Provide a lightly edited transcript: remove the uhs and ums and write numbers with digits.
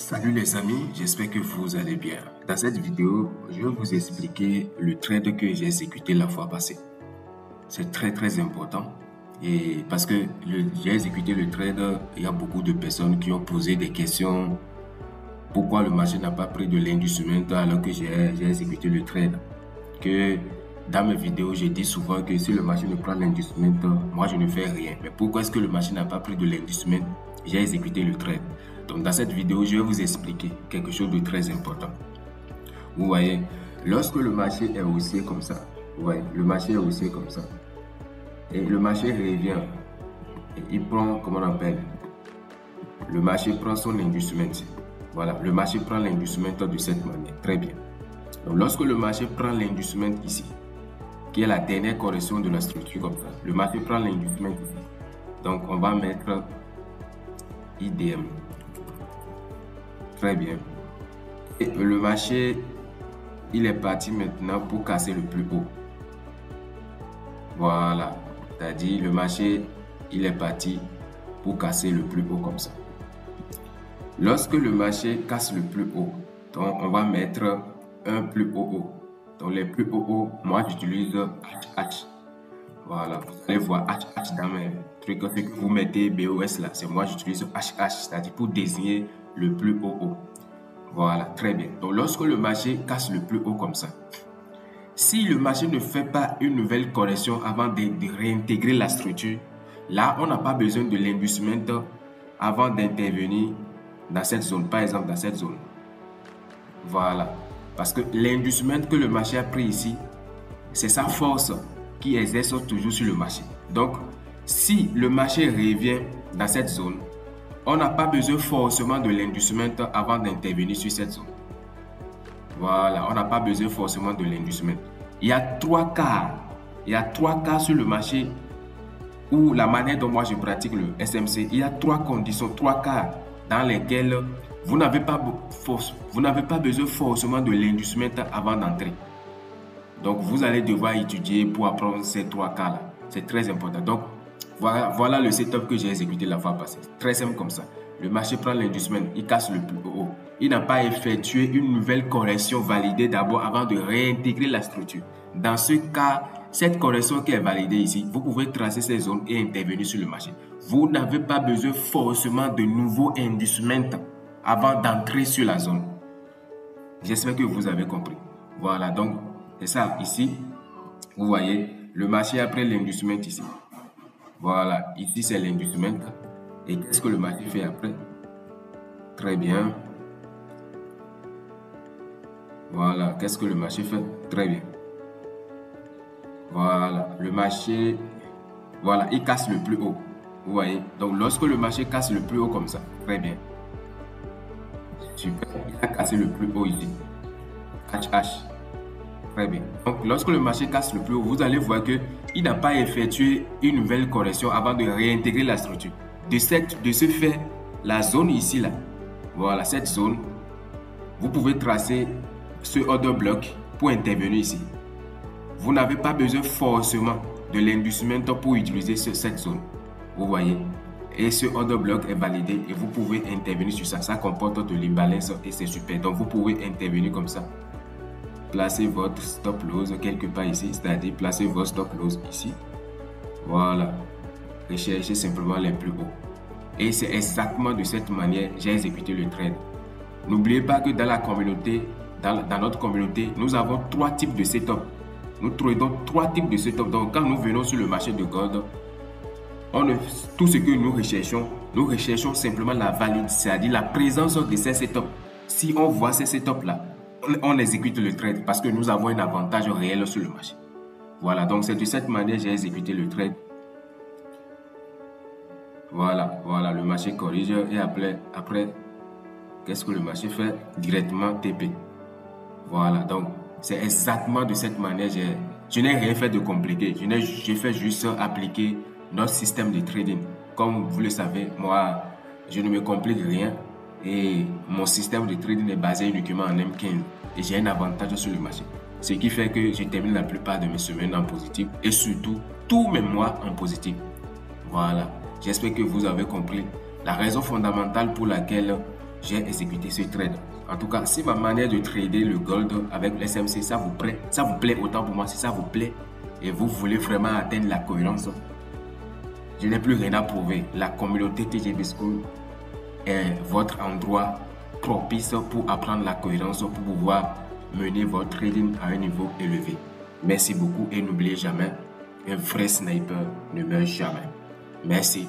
Salut les amis, j'espère que vous allez bien. Dans cette vidéo, je vais vous expliquer le trade que j'ai exécuté la fois passée. C'est très important et parce que j'ai exécuté le trade, il y a beaucoup de personnes qui ont posé des questions. Pourquoi le marché n'a pas pris de l'inducement alors que j'ai exécuté le trade? Que dans mes vidéos, je dis souvent que si le marché ne prend l'inducement, moi je ne fais rien. Mais pourquoi est-ce que le marché n'a pas pris de l'inducement? J'ai exécuté le trade. Donc dans cette vidéo, je vais vous expliquer quelque chose de très important. Vous voyez, lorsque le marché est haussier comme ça, vous voyez, le marché est haussier comme ça, et le marché revient, et il prend, comment on appelle, le marché prend son inducement. Voilà, le marché prend l'inducement de cette manière, très bien. Donc lorsque le marché prend l'inducement ici, qui est la dernière correction de la structure comme ça, le marché prend l'inducement ici. Donc on va mettre IDM. Très bien. Et le marché, il est parti maintenant pour casser le plus haut. Voilà. C'est-à-dire le marché, il est parti pour casser le plus haut comme ça. Lorsque le marché casse le plus haut, donc on va mettre un plus haut. Donc les plus hauts, moi j'utilise HH. Voilà. Vous allez voir HH dans mes trucs que vous mettez BOS là. C'est moi j'utilise HH, c'est-à-dire pour désigner le plus haut. Voilà, très bien. Donc lorsque le marché casse le plus haut comme ça, si le marché ne fait pas une nouvelle correction avant de réintégrer la structure, là on n'a pas besoin de l'inducement avant d'intervenir dans cette zone, par exemple dans cette zone. Voilà, parce que l'inducement que le marché a pris ici, c'est sa force qui exerce toujours sur le marché. Donc si le marché revient dans cette zone, on n'a pas besoin forcément de l'inducement avant d'intervenir sur cette zone. Voilà, on n'a pas besoin forcément de l'inducement. Il y a trois cas. Il y a trois cas sur le marché où la manière dont moi je pratique le SMC, il y a trois conditions, trois cas dans lesquels vous n'avez pas besoin forcément de l'inducement avant d'entrer. Donc vous allez devoir étudier pour apprendre ces trois cas-là. C'est très important. Donc voilà le setup que j'ai exécuté la fois passée. Très simple comme ça. Le marché prend l'inducement, il casse le plus haut. Il n'a pas effectué une nouvelle correction validée d'abord avant de réintégrer la structure. Dans ce cas, cette correction qui est validée ici, vous pouvez tracer ces zones et intervenir sur le marché. Vous n'avez pas besoin forcément de nouveaux inducements avant d'entrer sur la zone. J'espère que vous avez compris. Voilà, donc c'est ça ici. Vous voyez, le marché a pris l'inducement ici. Voilà, ici c'est l'inducement. Et qu'est-ce que le marché fait après? Très bien. Voilà, qu'est-ce que le marché fait? Très bien. Voilà, le marché, voilà, il casse le plus haut. Vous voyez? Donc lorsque le marché casse le plus haut comme ça, très bien. Super, il a cassé le plus haut ici. HH. Très bien. Donc, lorsque le marché casse le plus haut, vous allez voir qu'il n'a pas effectué une nouvelle correction avant de réintégrer la structure. De ce fait, la zone ici, là, voilà, cette zone, vous pouvez tracer ce order block pour intervenir ici. Vous n'avez pas besoin forcément de l'inducement pour utiliser cette zone. Vous voyez? Et ce order block est validé et vous pouvez intervenir sur ça. Ça comporte de l'imbalance et c'est super. Donc, vous pouvez intervenir comme ça. Placez votre stop loss quelque part ici, c'est-à-dire placez votre stop loss ici. Voilà. Recherchez simplement les plus hauts. Et c'est exactement de cette manière que j'ai exécuté le trade. N'oubliez pas que dans la communauté, dans notre communauté, nous avons trois types de setup. Nous tradons trois types de setup. Donc quand nous venons sur le marché de gold, tout ce que nous recherchons simplement la validité, c'est-à-dire la présence de ces setups. Si on voit ces setups-là, on exécute le trade parce que nous avons un avantage réel sur le marché. Voilà, donc c'est de cette manière que j'ai exécuté le trade. Voilà, le marché corrige et après qu'est-ce que le marché fait? Directement TP. Voilà, donc c'est exactement de cette manière. Je n'ai rien fait de compliqué. J'ai fait juste appliquer notre système de trading. Comme vous le savez, moi, je ne me complique rien. Et mon système de trading est basé uniquement en M15 et j'ai un avantage sur le marché. Ce qui fait que je termine la plupart de mes semaines en positif et surtout tous mes mois en positif. Voilà, j'espère que vous avez compris la raison fondamentale pour laquelle j'ai exécuté ce trade. En tout cas, si ma manière de trader le gold avec le SMC, ça vous plaît autant pour moi, si ça vous plaît et vous voulez vraiment atteindre la cohérence, je n'ai plus rien à prouver. La communauté TGB School est votre endroit propice pour apprendre la cohérence, pour pouvoir mener votre trading à un niveau élevé. Merci beaucoup et n'oubliez jamais, un vrai sniper ne meurt jamais. Merci.